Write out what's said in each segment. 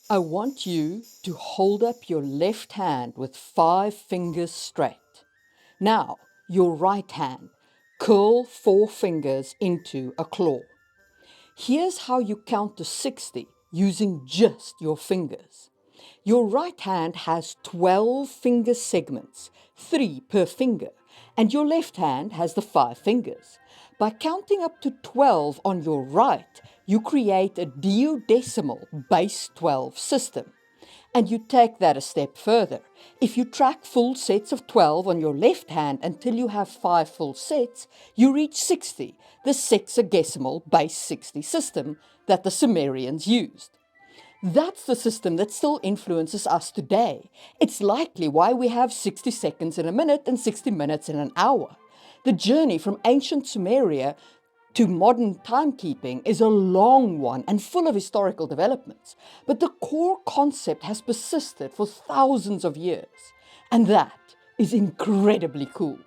I want you to hold up your left hand with 5 fingers straight. Now, your right hand, curl 4 fingers into a claw. Here's how you count to 60 using just your fingers. Your right hand has 12 finger segments, 3 per finger, and your left hand has the 5 fingers. By counting up to 12 on your right, you create a duodecimal base 12 system. And you take that a step further. If you track full sets of 12 on your left hand until you have 5 full sets, you reach 60, the sexagesimal base 60 system that the Sumerians used. That's the system that still influences us today. It's likely why we have 60 seconds in a minute and 60 minutes in an hour. The journey from ancient Sumeria to modern timekeeping is a long one and full of historical developments, but the core concept has persisted for thousands of years, and that is incredibly cool.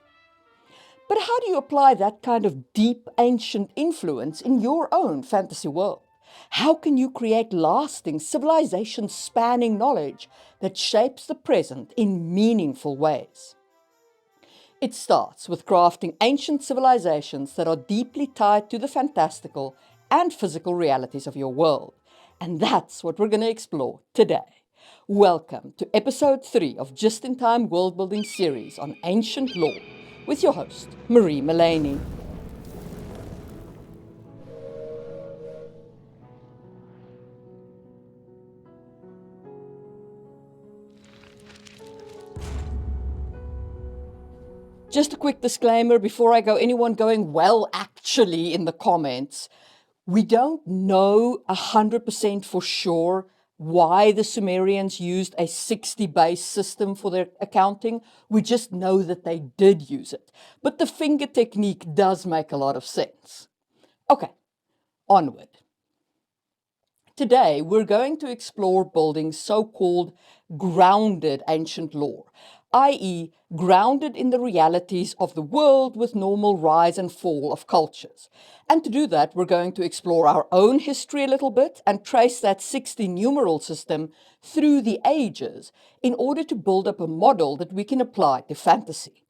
But how do you apply that kind of deep ancient influence in your own fantasy world? How can you create lasting, civilization-spanning knowledge that shapes the present in meaningful ways? It starts with crafting ancient civilizations that are deeply tied to the fantastical and physical realities of your world. And that's what we're going to explore today. Welcome to episode 3 of Just in Time Worldbuilding series on ancient lore with your host, Marie Mullaney. Just a quick disclaimer before I go, anyone going, well, actually, in the comments, we don't know 100% for sure why the Sumerians used a 60-base system for their accounting. We just know that they did use it. But the finger technique does make a lot of sense. Okay, onward. Today, we're going to explore building so-called grounded ancient lore, i.e. grounded in the realities of the world with normal rise and fall of cultures. And to do that, we're going to explore our own history a little bit and trace that 60 numeral system through the ages in order to build up a model that we can apply to fantasy.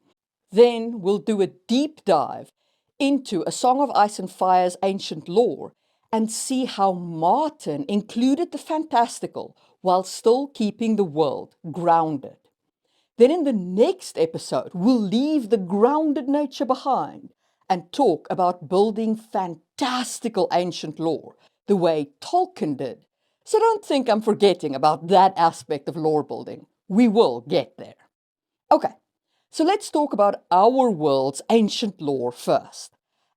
Then we'll do a deep dive into A Song of Ice and Fire's ancient lore and see how Martin included the fantastical while still keeping the world grounded. Then in the next episode, we'll leave the grounded nature behind and talk about building fantastical ancient lore, the way Tolkien did. So don't think I'm forgetting about that aspect of lore building. We will get there. Okay, so let's talk about our world's ancient lore first.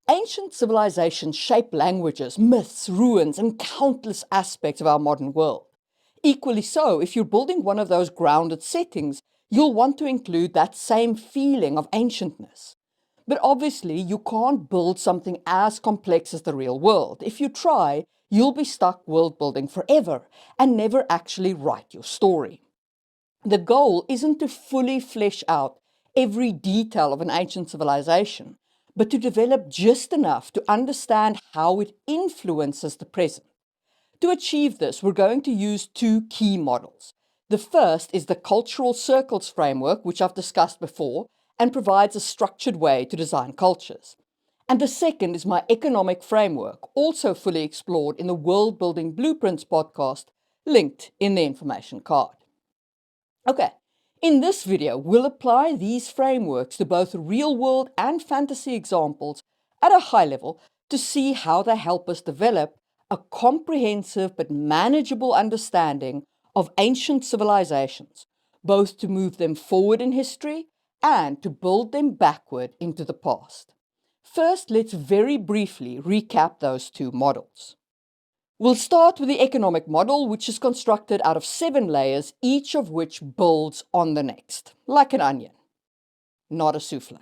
Ancient civilizations shape languages, myths, ruins, and countless aspects of our modern world. Equally so, if you're building one of those grounded settings, you'll want to include that same feeling of ancientness. But obviously, you can't build something as complex as the real world. If you try, you'll be stuck world building forever and never actually write your story. The goal isn't to fully flesh out every detail of an ancient civilization, but to develop just enough to understand how it influences the present. To achieve this, we're going to use 2 key models. The first is the cultural circles framework, which I've discussed before, and provides a structured way to design cultures. And the second is my economic framework, also fully explored in the World Building Blueprints podcast, linked in the information card. Okay, in this video, we'll apply these frameworks to both real-world and fantasy examples at a high level to see how they help us develop a comprehensive but manageable understanding of ancient civilizations, both to move them forward in history and to build them backward into the past. First, let's very briefly recap those 2 models. We'll start with the economic model, which is constructed out of 7 layers, each of which builds on the next, like an onion, not a souffle.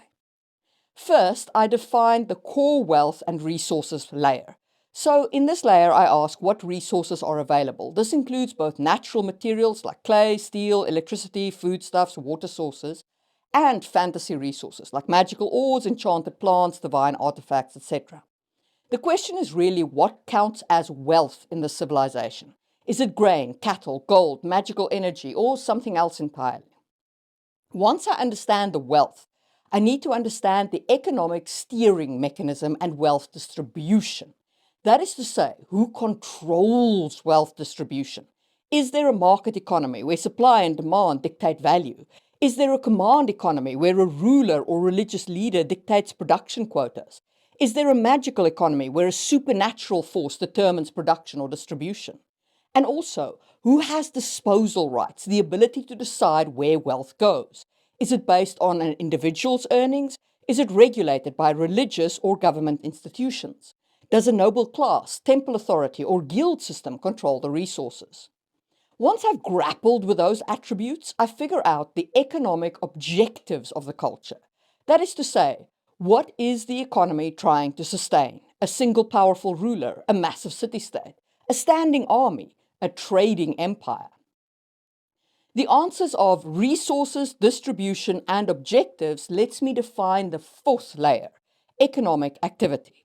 First, I defined the core wealth and resources layer. So in this layer, I ask what resources are available. This includes both natural materials like clay, steel, electricity, foodstuffs, water sources, and fantasy resources like magical ores, enchanted plants, divine artifacts, etc. The question is really what counts as wealth in the civilization. Is it grain, cattle, gold, magical energy, or something else entirely? Once I understand the wealth, I need to understand the economic steering mechanism and wealth distribution. That is to say, who controls wealth distribution? Is there a market economy where supply and demand dictate value? Is there a command economy where a ruler or religious leader dictates production quotas? Is there a magical economy where a supernatural force determines production or distribution? And also, who has disposal rights, the ability to decide where wealth goes? Is it based on an individual's earnings? Is it regulated by religious or government institutions? Does a noble class, temple authority, or guild system control the resources? Once I've grappled with those attributes, I figure out the economic objectives of the culture. That is to say, what is the economy trying to sustain? A single powerful ruler, a massive city-state, a standing army, a trading empire? The answers of resources, distribution, and objectives lets me define the fourth layer, economic activity.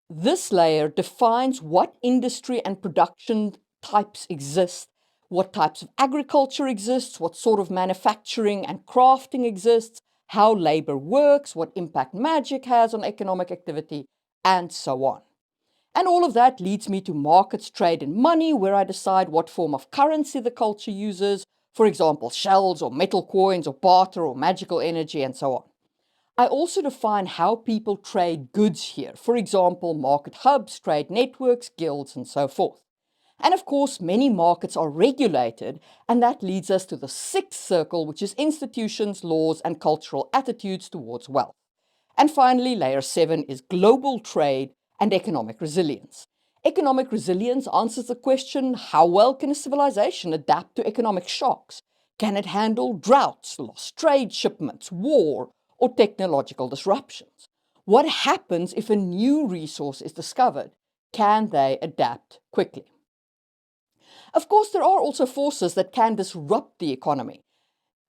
This layer defines what industry and production types exist, what types of agriculture exists, what sort of manufacturing and crafting exists, how labor works, what impact magic has on economic activity, and so on. And all of that leads me to markets, trade, and money, where I decide what form of currency the culture uses, for example, shells or metal coins or barter or magical energy, and so on. I also define how people trade goods here, for example, market hubs, trade networks, guilds, and so forth. And of course, many markets are regulated, and that leads us to the sixth circle, which is institutions, laws, and cultural attitudes towards wealth. And finally, layer 7 is global trade and economic resilience. Economic resilience answers the question, how well can a civilization adapt to economic shocks? Can it handle droughts, lost trade shipments, war, or technological disruptions? What happens if a new resource is discovered? Can they adapt quickly? Of course, there are also forces that can disrupt the economy.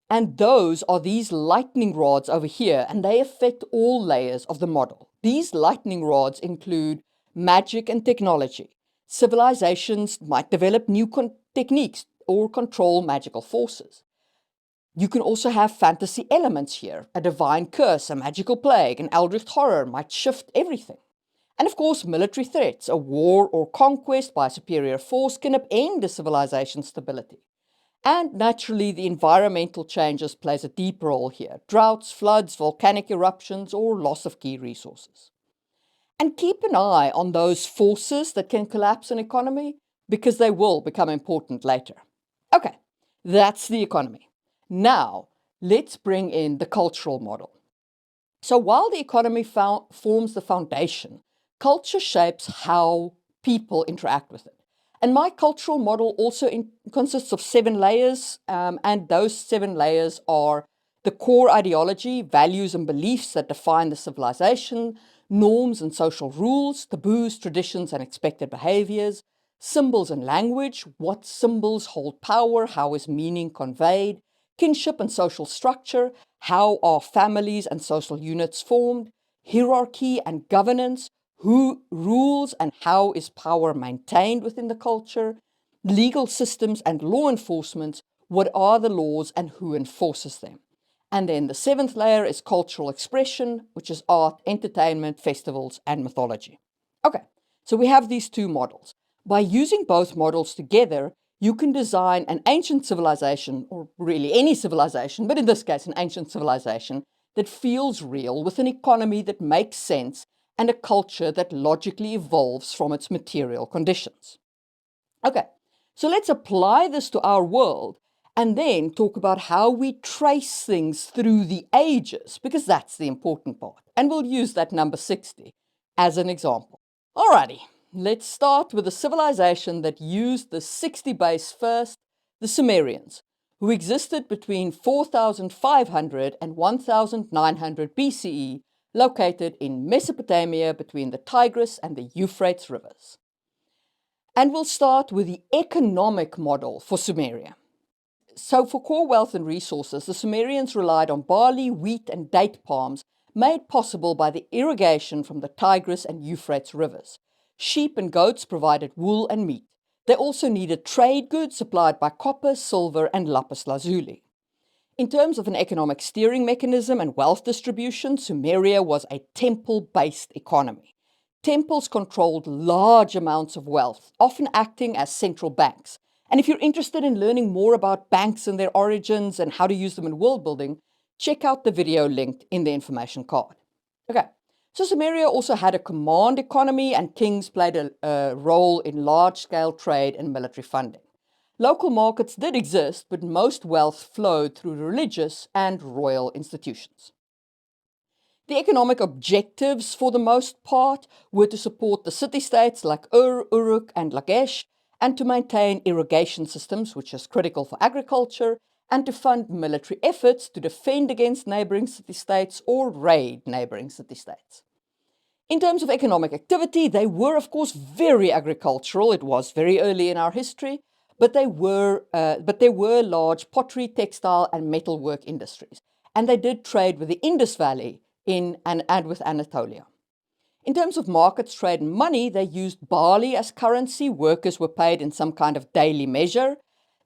And those are these lightning rods over here, and they affect all layers of the model. These lightning rods include magic and technology. Civilizations might develop new techniques or control magical forces. You can also have fantasy elements here. A divine curse, a magical plague, an eldritch horror might shift everything. And of course, military threats, a war or conquest by a superior force can upend a civilization's stability. And naturally, the environmental changes plays a deep role here. Droughts, floods, volcanic eruptions, or loss of key resources. And keep an eye on those forces that can collapse an economy, because they will become important later. Okay, that's the economy. Now, let's bring in the cultural model. So while the economy forms the foundation, culture shapes how people interact with it. And my cultural model also consists of 7 layers, and those 7 layers are the core ideology, values and beliefs that define the civilization, norms and social rules, taboos, traditions and expected behaviors, symbols and language, what symbols hold power, how is meaning conveyed, kinship and social structure, how are families and social units formed, hierarchy and governance, who rules and how is power maintained within the culture, legal systems and law enforcement, what are the laws and who enforces them. And then the 7th layer is cultural expression, which is art, entertainment, festivals, and mythology. Okay, so we have these 2 models. By using both models together, you can design an ancient civilization, or really any civilization, but in this case, an ancient civilization that feels real, with an economy that makes sense, and a culture that logically evolves from its material conditions. Okay, so let's apply this to our world and then talk about how we trace things through the ages, because that's the important part. And we'll use that number 60 as an example. Alrighty, let's start with a civilization that used the 60 base first, the Sumerians, who existed between 4500 and 1900 BCE, located in Mesopotamia between the Tigris and the Euphrates rivers. And we'll start with the economic model for Sumeria. So for core wealth and resources, the Sumerians relied on barley, wheat, and date palms made possible by the irrigation from the Tigris and Euphrates rivers. Sheep and goats provided wool and meat. They also needed trade goods supplied by copper, silver, and lapis lazuli. In terms of an economic steering mechanism and wealth distribution, Sumeria was a temple-based economy. Temples controlled large amounts of wealth, often acting as central banks. And if you're interested in learning more about banks and their origins and how to use them in world building, check out the video linked in the information card. Okay, so Sumeria also had a command economy, and kings played a role in large-scale trade and military funding. Local markets did exist, but most wealth flowed through religious and royal institutions. The economic objectives, for the most part, were to support the city-states like Uruk, and Lagash, and to maintain irrigation systems, which is critical for agriculture, and to fund military efforts to defend against neighboring city-states or raid neighboring city-states. In terms of economic activity, they were, of course, very agricultural. It was very early in our history, but there were large pottery, textile, and metalwork industries, and they did trade with the Indus Valley and with Anatolia. In terms of markets, trade, and money, they used barley as currency. Workers were paid in some kind of daily measure.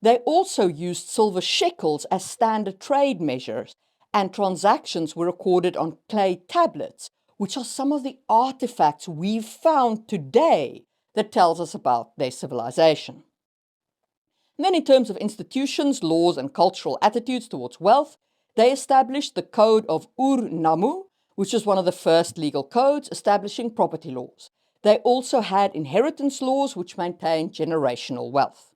They also used silver shekels as standard trade measures, and transactions were recorded on clay tablets, which are some of the artifacts we've found today that tells us about their civilization. And then in terms of institutions, laws, and cultural attitudes towards wealth, they established the Code of Ur-Nammu, which was one of the first legal codes establishing property laws. They also had inheritance laws which maintained generational wealth.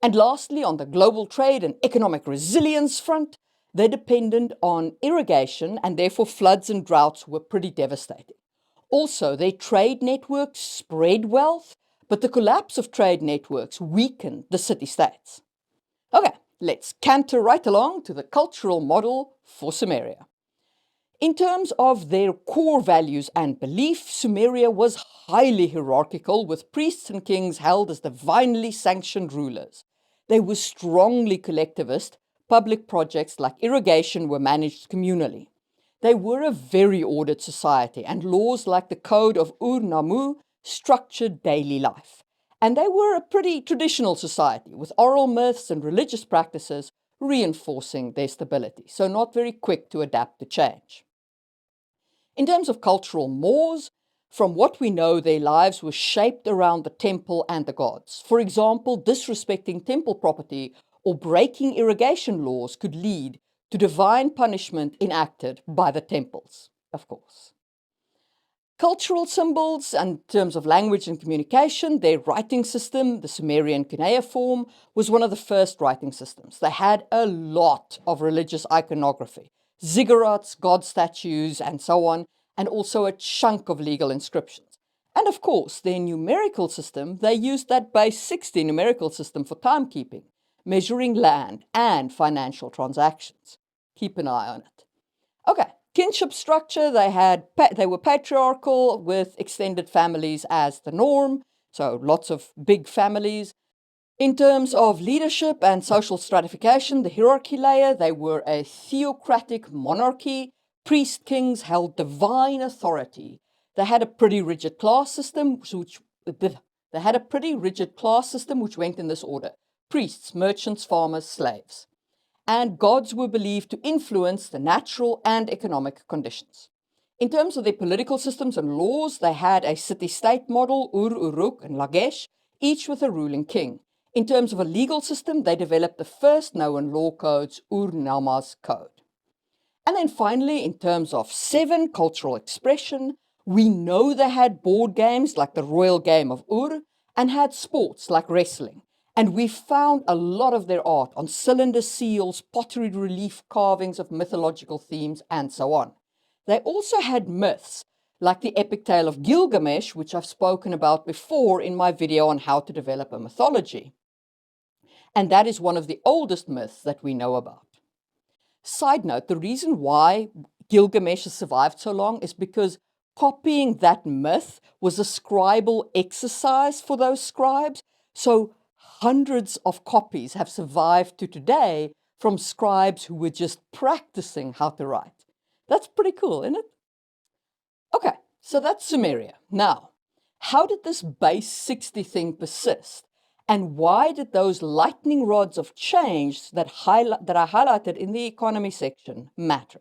And lastly, on the global trade and economic resilience front, they depended on irrigation, and therefore floods and droughts were pretty devastating. Also, their trade networks spread wealth, but the collapse of trade networks weakened the city-states. Okay, let's canter right along to the cultural model for Sumeria. In terms of their core values and beliefs, Sumeria was highly hierarchical, with priests and kings held as divinely sanctioned rulers. They were strongly collectivist. Public projects like irrigation were managed communally. They were a very ordered society, and laws like the Code of Ur-Nammu structured daily life. And they were a pretty traditional society, with oral myths and religious practices reinforcing their stability, so not very quick to adapt to change. In terms of cultural mores, from what we know, their lives were shaped around the temple and the gods. For example, disrespecting temple property or breaking irrigation laws could lead to divine punishment enacted by the temples, of course. Cultural symbols, and in terms of language and communication, their writing system, the Sumerian cuneiform, was one of the first writing systems. They had a lot of religious iconography, ziggurats, god statues, and so on, and also a chunk of legal inscriptions. And of course, their numerical system, they used that base 60 numerical system for timekeeping, measuring land and financial transactions. Keep an eye on it. Okay. Kinship structure, they were patriarchal, with extended families as the norm, so lots of big families. In terms of leadership and social stratification, the hierarchy layer, they were a theocratic monarchy. Priest kings held divine authority. They had a pretty rigid class system, which went in this order: priests, merchants, farmers, slaves. And gods were believed to influence the natural and economic conditions. In terms of their political systems and laws, they had a city-state model, Uruk and Lagash, each with a ruling king. In terms of a legal system, they developed the first known law codes, Ur-Namma's Code. And then finally, in terms of 7, cultural expression, we know they had board games like the royal game of Ur, and had sports like wrestling. And we found a lot of their art on cylinder seals, pottery relief carvings of mythological themes, and so on. They also had myths, like the epic tale of Gilgamesh, which I've spoken about before in my video on how to develop a mythology. And that is one of the oldest myths that we know about. Side note, the reason why Gilgamesh has survived so long is because copying that myth was a scribal exercise for those scribes. So hundreds of copies have survived to today from scribes who were just practicing how to write. That's pretty cool, isn't it? Okay, so that's Sumeria. Now, how did this base 60 thing persist? And why did those lightning rods of change that I highlighted in the economy section matter?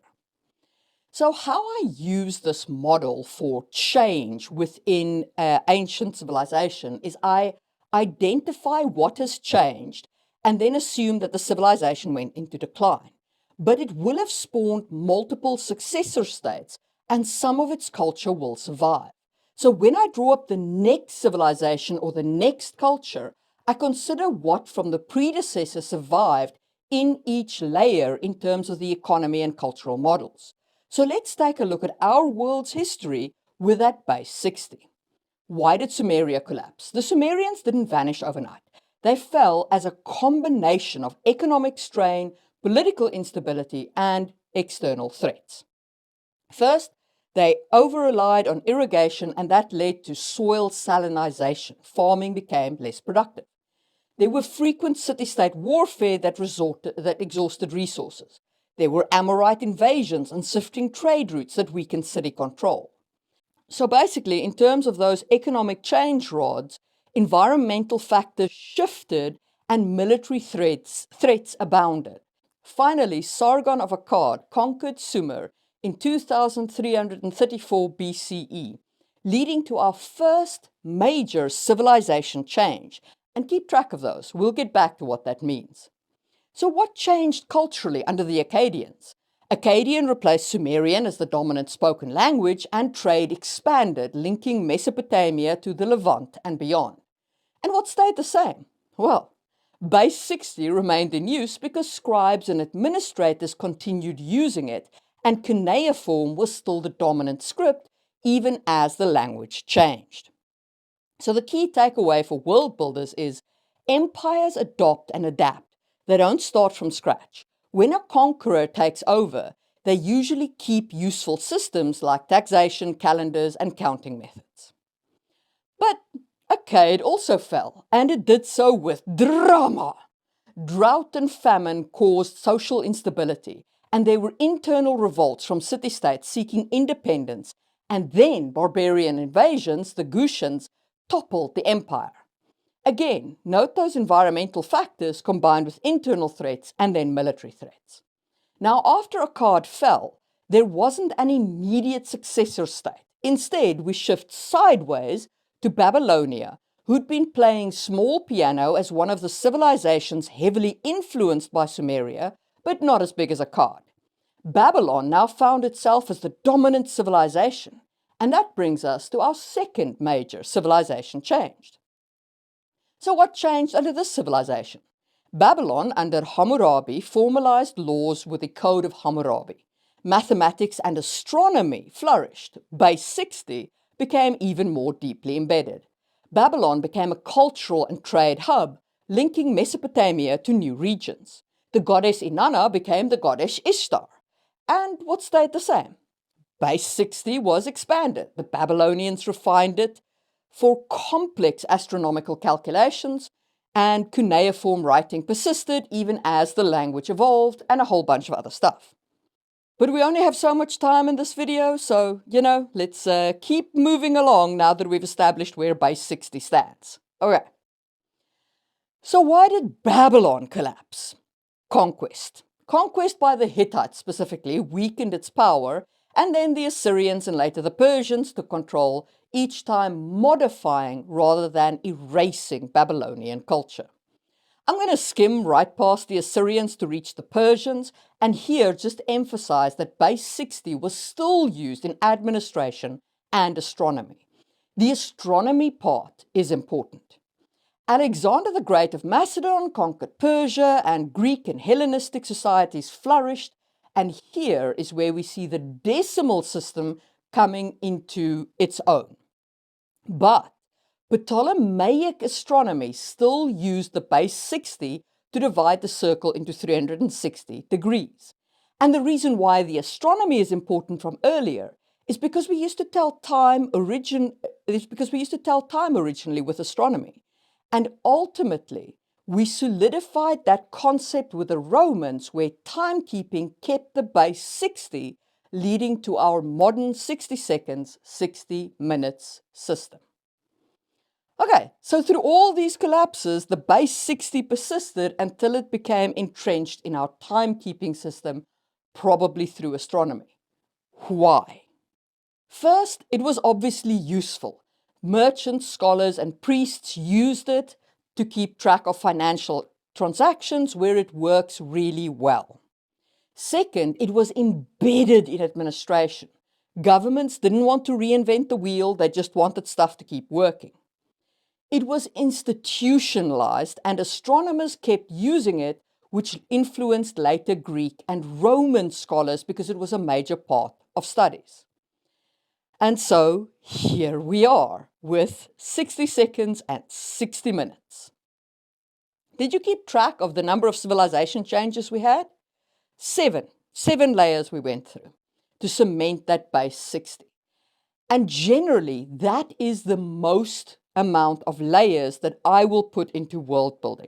So how I use this model for change within ancient civilization is I identify what has changed and then assume that the civilization went into decline. But it will have spawned multiple successor states, and some of its culture will survive. So when I draw up the next civilization or the next culture, I consider what from the predecessor survived in each layer in terms of the economy and cultural models. So let's take a look at our world's history with that base 60. Why did Sumeria collapse? The Sumerians didn't vanish overnight. They fell as a combination of economic strain, political instability, and external threats. First, they over-relied on irrigation, and that led to soil salinization. Farming became less productive. There were frequent city-state warfare that exhausted resources. There were Amorite invasions and shifting trade routes that weakened city control. So basically, in terms of those economic change rods, environmental factors shifted and military threats abounded. Finally, Sargon of Akkad conquered Sumer in 2334 BCE, leading to our first major civilization change. And keep track of those. We'll get back to what that means. So what changed culturally under the Akkadians? Akkadian replaced Sumerian as the dominant spoken language, and trade expanded, linking Mesopotamia to the Levant and beyond. And what stayed the same? Well, base 60 remained in use because scribes and administrators continued using it, and cuneiform was still the dominant script, even as the language changed. So the key takeaway for world builders is empires adopt and adapt. They don't start from scratch. When a conqueror takes over, they usually keep useful systems like taxation, calendars, and counting methods. But Akkad also fell, and it did so with drama. Drought and famine caused social instability, and there were internal revolts from city-states seeking independence, and then barbarian invasions, the Gutians, toppled the empire. Again, note those environmental factors combined with internal threats and then military threats. Now, after Akkad fell, there wasn't an immediate successor state. Instead, we shift sideways to Babylonia, who'd been playing small piano as one of the civilizations heavily influenced by Sumeria, but not as big as Akkad. Babylon now found itself as the dominant civilization, and that brings us to our second major civilization change. So what changed under this civilization? Babylon, under Hammurabi, formalized laws with the Code of Hammurabi. Mathematics and astronomy flourished. Base 60 became even more deeply embedded. Babylon became a cultural and trade hub, linking Mesopotamia to new regions. The goddess Inanna became the goddess Ishtar. And what stayed the same? Base 60 was expanded. The Babylonians refined it for complex astronomical calculations, and cuneiform writing persisted even as the language evolved, and a whole bunch of other stuff. But we only have so much time in this video, so, let's keep moving along now that we've established where base 60 stands. Okay. So why did Babylon collapse? Conquest. Conquest by the Hittites specifically weakened its power, and then the Assyrians and later the Persians took control, each time modifying rather than erasing Babylonian culture. I'm going to skim right past the Assyrians to reach the Persians, and here just emphasize that base 60 was still used in administration and astronomy. The astronomy part is important. Alexander the Great of Macedon conquered Persia, and Greek and Hellenistic societies flourished, and here is where we see the decimal system coming into its own. But Ptolemaic astronomy still used the base 60 to divide the circle into 360 degrees. And the reason why the astronomy is important from earlier is because we used to tell time originally with astronomy. And ultimately, we solidified that concept with the Romans, where timekeeping kept the base 60, leading to our modern 60 seconds, 60 minutes system. Okay, so through all these collapses, the base 60 persisted until it became entrenched in our timekeeping system, probably through astronomy. Why? First, it was obviously useful. Merchants, scholars, and priests used it to keep track of financial transactions where it works really well. Second, it was embedded in administration. Governments didn't want to reinvent the wheel, they just wanted stuff to keep working. It was institutionalized, and astronomers kept using it, which influenced later Greek and Roman scholars because it was a major part of studies. And so here we are with 60 seconds and 60 minutes. Did you keep track of the number of civilization changes we had? Seven layers we went through to cement that base 60. And generally, that is the most amount of layers that I will put into world building.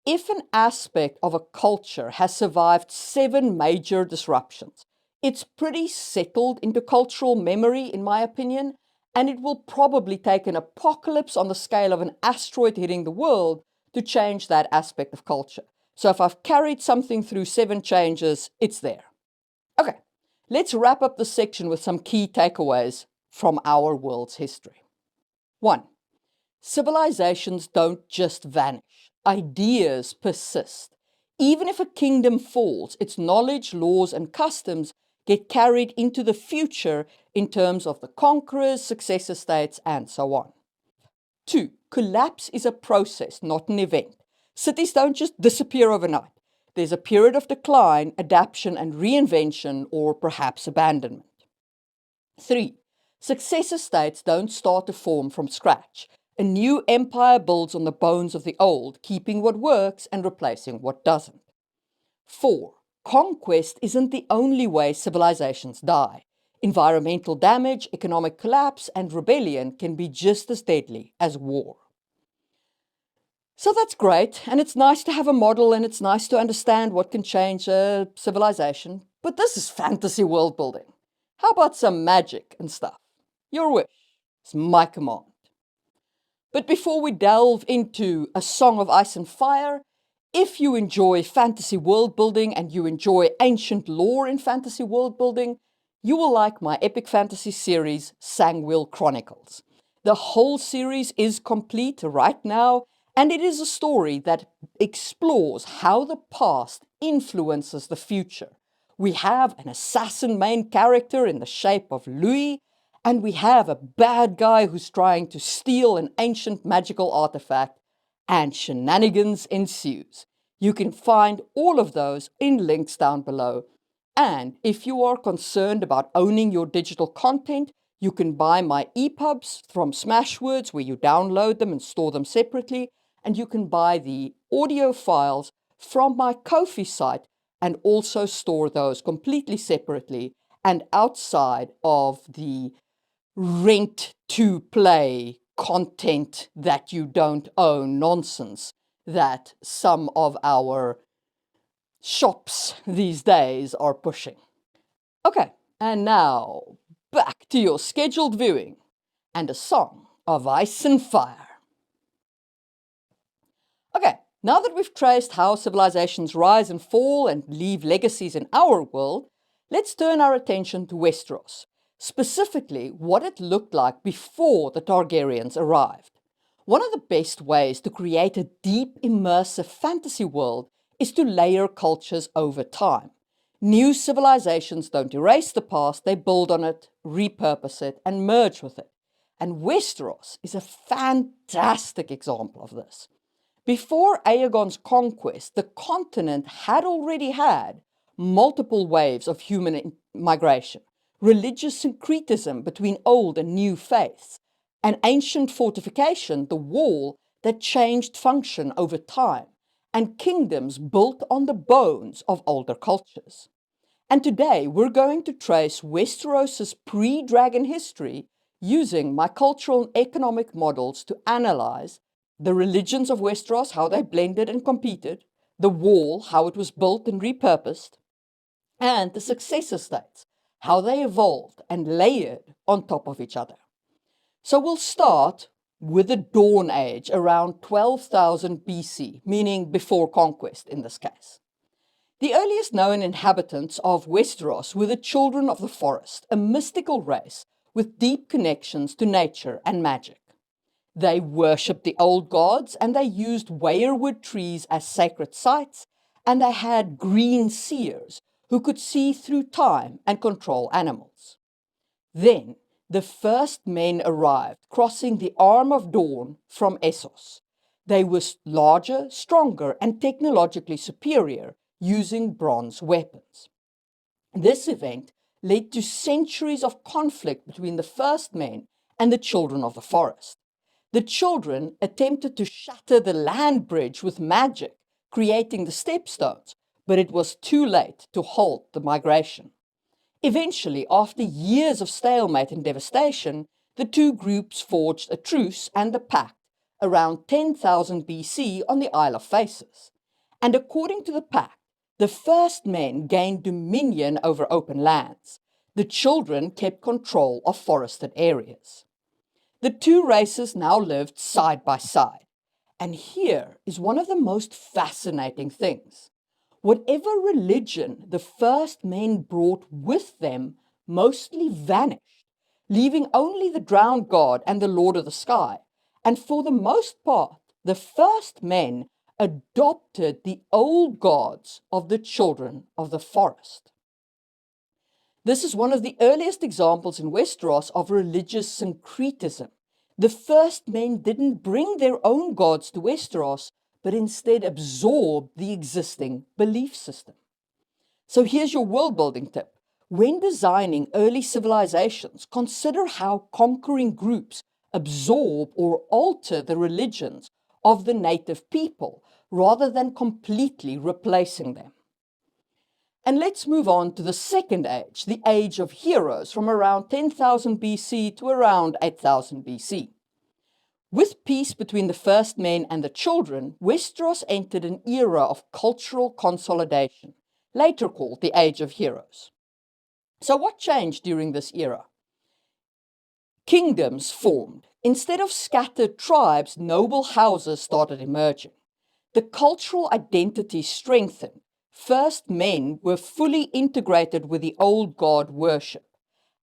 If an aspect of a culture has survived 7 major disruptions, it's pretty settled into cultural memory, in my opinion, and it will probably take an apocalypse on the scale of an asteroid hitting the world to change that aspect of culture. So if I've carried something through 7 changes, it's there. Okay, let's wrap up the section with some key takeaways from our world's history. 1. Civilizations don't just vanish. Ideas persist. Even if a kingdom falls, its knowledge, laws, and customs get carried into the future in terms of the conquerors, successor states, and so on. 2. Collapse is a process, not an event. Cities don't just disappear overnight. There's a period of decline, adaptation, and reinvention, or perhaps abandonment. 3. Successor states don't start to form from scratch. A new empire builds on the bones of the old, keeping what works and replacing what doesn't. 4. Conquest isn't the only way civilizations die. Environmental damage, economic collapse, and rebellion can be just as deadly as war. So that's great, and it's nice to have a model, and it's nice to understand what can change a civilization, but this is fantasy world building. How about some magic and stuff? Your wish. It's my command. But before we delve into A Song of Ice and Fire, if you enjoy fantasy world building and you enjoy ancient lore in fantasy world building, you will like my epic fantasy series, Sangwheel Chronicles. The whole series is complete right now, and it is a story that explores how the past influences the future. We have an assassin main character in the shape of Louis, and we have a bad guy who's trying to steal an ancient magical artifact, and shenanigans ensues. You can find all of those in links down below. And if you are concerned about owning your digital content, you can buy my EPUBs from Smashwords, where you download them and store them separately. And you can buy the audio files from my Ko-fi site and also store those completely separately and outside of the rent to play content that you don't own nonsense that some of our shops these days are pushing. Okay, and now back to your scheduled viewing and A Song of Ice and Fire. Okay, now that we've traced how civilizations rise and fall and leave legacies in our world, let's turn our attention to Westeros, specifically what it looked like before the Targaryens arrived. One of the best ways to create a deep, immersive fantasy world is to layer cultures over time. New civilizations don't erase the past, they build on it, repurpose it, and merge with it. And Westeros is a fantastic example of this. Before Aegon's conquest, the continent had already had multiple waves of human migration, religious syncretism between old and new faiths, an ancient fortification, the wall, that changed function over time, and kingdoms built on the bones of older cultures. And today we're going to trace Westeros's pre-dragon history using my cultural and economic models to analyze the religions of Westeros, how they blended and competed, the wall, how it was built and repurposed, and the successor states, how they evolved and layered on top of each other. So we'll start with the Dawn Age around 12,000 BC, meaning before conquest in this case. The earliest known inhabitants of Westeros were the Children of the Forest, a mystical race with deep connections to nature and magic. They worshipped the old gods, and they used weirwood trees as sacred sites, and they had green seers who could see through time and control animals. Then the first men arrived, crossing the Arm of Dawn from Essos. They were larger, stronger, and technologically superior, using bronze weapons. This event led to centuries of conflict between the first men and the Children of the Forest. The children attempted to shatter the land bridge with magic, creating the stepstones, but it was too late to halt the migration. Eventually, after years of stalemate and devastation, the two groups forged a truce and a pact around 10,000 BC on the Isle of Faces. And according to the pact, the first men gained dominion over open lands. The children kept control of forested areas. The two races now lived side by side. And here is one of the most fascinating things. Whatever religion the first men brought with them mostly vanished, leaving only the drowned god and the Lord of the Sky. And for the most part, the first men adopted the old gods of the Children of the Forest. This is one of the earliest examples in Westeros of religious syncretism. The first men didn't bring their own gods to Westeros, but instead absorbed the existing belief system. So here's your world building tip. When designing early civilizations, consider how conquering groups absorb or alter the religions of the native people, rather than completely replacing them. And let's move on to the second age, the Age of Heroes, from around 10,000 BC to around 8,000 BC. With peace between the first men and the children, Westeros entered an era of cultural consolidation, later called the Age of Heroes. So what changed during this era? Kingdoms formed. Instead of scattered tribes, noble houses started emerging. The cultural identity strengthened. First men were fully integrated with the old god worship.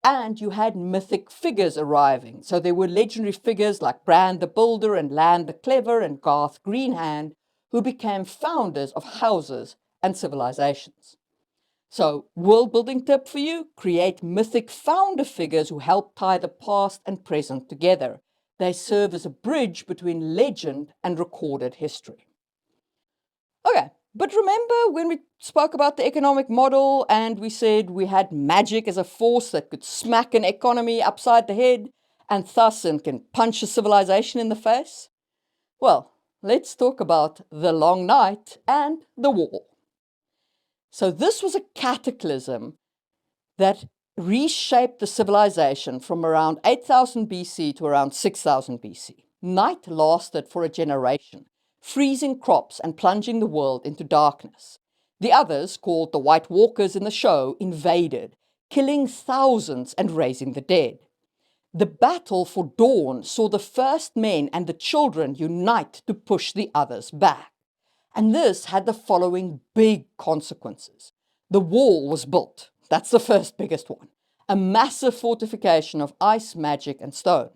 And you had mythic figures arriving. So there were legendary figures like Bran the Builder and Lan the Clever and Garth Greenhand, who became founders of houses and civilizations. So, world building tip for you, create mythic founder figures who help tie the past and present together. They serve as a bridge between legend and recorded history. Okay, but remember when we spoke about the economic model and we said we had magic as a force that could smack an economy upside the head and thus can punch a civilization in the face? Well, let's talk about the Long Night and the Wall. So this was a cataclysm that reshaped the civilization from around 8,000 BC to around 6,000 BC. Night lasted for a generation, freezing crops and plunging the world into darkness. The others, called the White Walkers in the show, invaded, killing thousands and raising the dead. The battle for dawn saw the first men and the children unite to push the others back. And this had the following big consequences. The wall was built. That's the first biggest one. A massive fortification of ice, magic, and stone.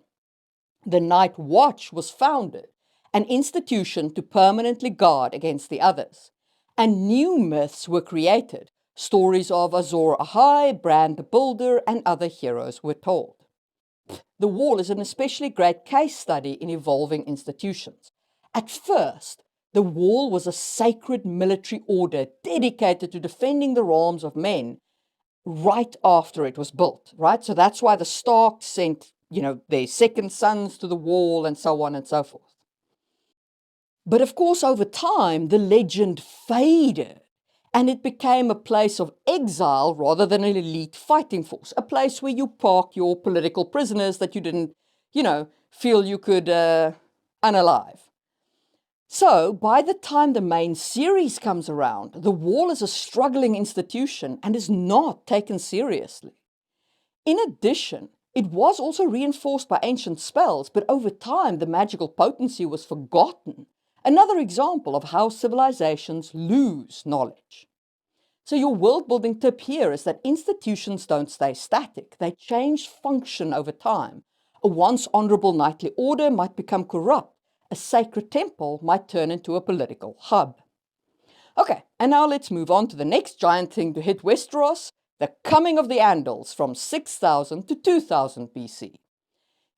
The Night Watch was founded, an institution to permanently guard against the others. And new myths were created. Stories of Azor Ahai, Bran the Builder, and other heroes were told. The wall is an especially great case study in evolving institutions. At first, the wall was a sacred military order dedicated to defending the realms of men right after it was built, right? So that's why the Starks sent, their second sons to the wall and so on and so forth. But of course, over time, the legend faded and it became a place of exile rather than an elite fighting force, a place where you park your political prisoners that you didn't, feel you could unalive. So, by the time the main series comes around, the wall is a struggling institution and is not taken seriously. In addition, It was also reinforced by ancient spells, but over time the magical potency was forgotten. Another example of how civilizations lose knowledge. So your world building tip here is that institutions don't stay static. They change function over time. A once honorable knightly order might become corrupt. A sacred temple might turn into a political hub. Okay, and now let's move on to the next giant thing to hit Westeros, the coming of the Andals from 6000 to 2000 BC.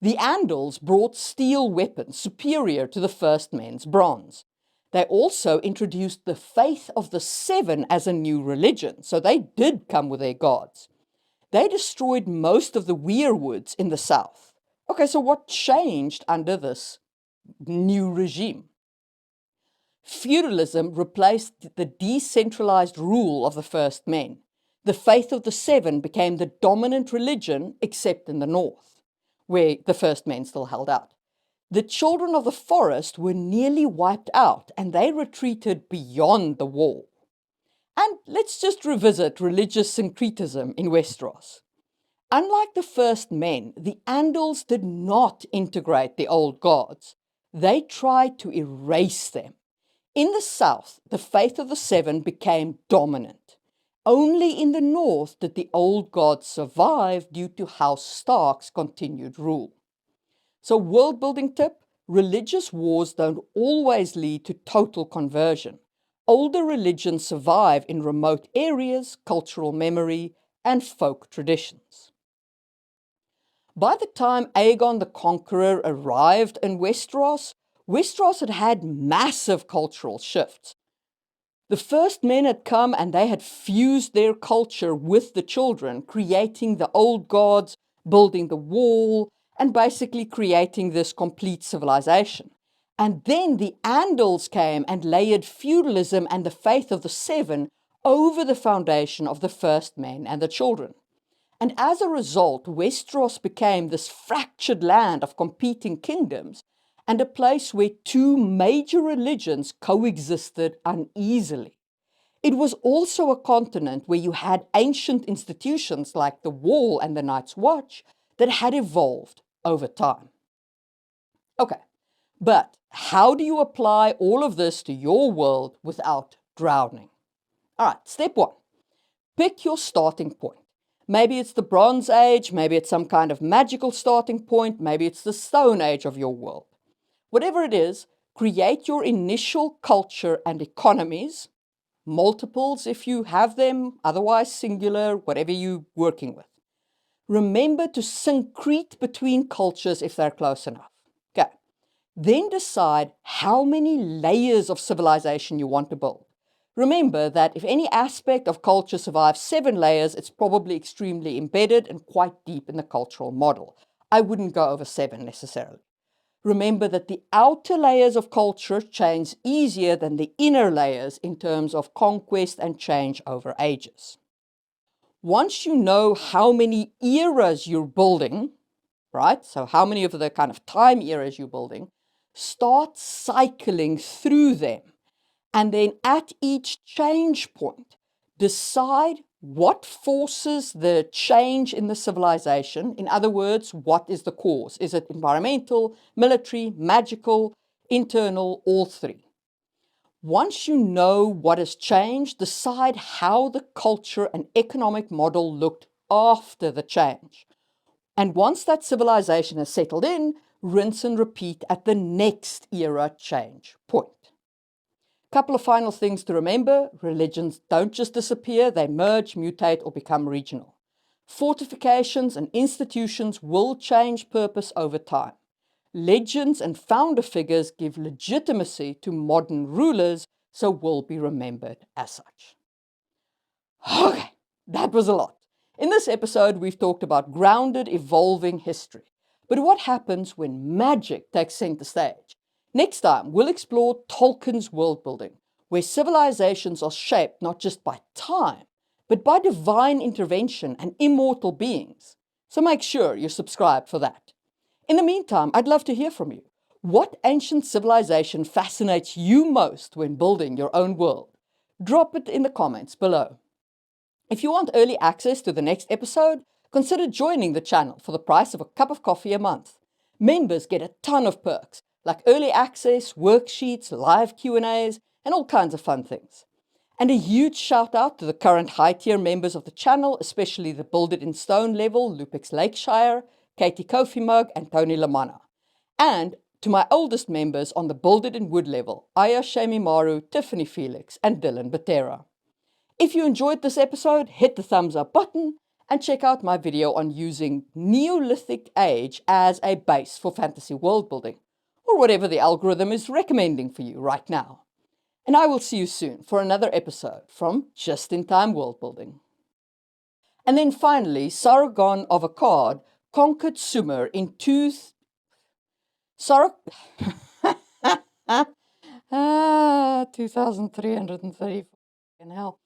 The Andals brought steel weapons superior to the first men's bronze. They also introduced the faith of the Seven as a new religion, so they did come with their gods. They destroyed most of the weirwoods in the south. Okay, so what changed under this new regime? Feudalism replaced the decentralized rule of the first men. The faith of the Seven became the dominant religion, except in the north, where the first men still held out. The children of the forest were nearly wiped out, and they retreated beyond the wall. And let's just revisit religious syncretism in Westeros. Unlike the first men, the Andals did not integrate the old gods. They tried to erase them. In the south, the faith of the Seven became dominant. Only in the north did the old gods survive due to House Stark's continued rule. So world building tip, religious wars don't always lead to total conversion. Older religions survive in remote areas, cultural memory, and folk traditions. By the time Aegon the Conqueror arrived in Westeros, Westeros had had massive cultural shifts. The first men had come and they had fused their culture with the children, creating the old gods, building the wall, and basically creating this complete civilization. And then the Andals came and layered feudalism and the faith of the Seven over the foundation of the first men and the children. And as a result, Westeros became this fractured land of competing kingdoms and a place where two major religions coexisted uneasily. It was also a continent where you had ancient institutions like the Wall and the Night's Watch that had evolved over time. Okay, but how do you apply all of this to your world without drowning? All right, step one, pick your starting point. Maybe it's the Bronze Age, maybe it's some kind of magical starting point, maybe it's the Stone Age of your world. Whatever it is, create your initial culture and economies, multiples if you have them, otherwise singular, whatever you're working with. Remember to syncrete between cultures if they're close enough. Okay. Then decide how many layers of civilization you want to build. Remember that if any aspect of culture survives 7 layers, it's probably extremely embedded and quite deep in the cultural model. I wouldn't go over 7 necessarily. Remember that the outer layers of culture change easier than the inner layers in terms of conquest and change over ages. Once you know how many eras you're building, right? So how many of the kind of time eras you're building, start cycling through them. And then at each change point, decide what forces the change in the civilization. In other words, what is the cause? Is it environmental, military, magical, internal, all three? Once you know what has changed, decide how the culture and economic model looked after the change. And once that civilization has settled in, rinse and repeat at the next era change point. Couple of final things to remember. Religions don't just disappear, they merge, mutate, or become regional. Fortifications and institutions will change purpose over time. Legends and founder figures give legitimacy to modern rulers, so will be remembered as such. Okay, that was a lot. In this episode, we've talked about grounded, evolving history. But what happens when magic takes center stage? Next time, we'll explore Tolkien's world building, where civilizations are shaped not just by time, but by divine intervention and immortal beings. So make sure you're subscribed for that. In the meantime, I'd love to hear from you. What ancient civilization fascinates you most when building your own world? Drop it in the comments below. If you want early access to the next episode, consider joining the channel for the price of a cup of coffee a month. Members get a ton of perks, like early access, worksheets, live Q&As, and all kinds of fun things. And a huge shout out to the current high-tier members of the channel, especially the Build It in Stone level, Lupix Lakeshire, Katie Kofi Mug, and Tony Lamana. And to my oldest members on the Build It in Wood level, Aya Shemimaru, Tiffany Felix, and Dylan Batera. If you enjoyed this episode, hit the thumbs up button and check out my video on using Neolithic age as a base for fantasy world building, or whatever the algorithm is recommending for you right now. And I will see you soon for another episode from Just in Time World Building. And then finally, Sargon of Akkad conquered Sumer in 2,334. Hell.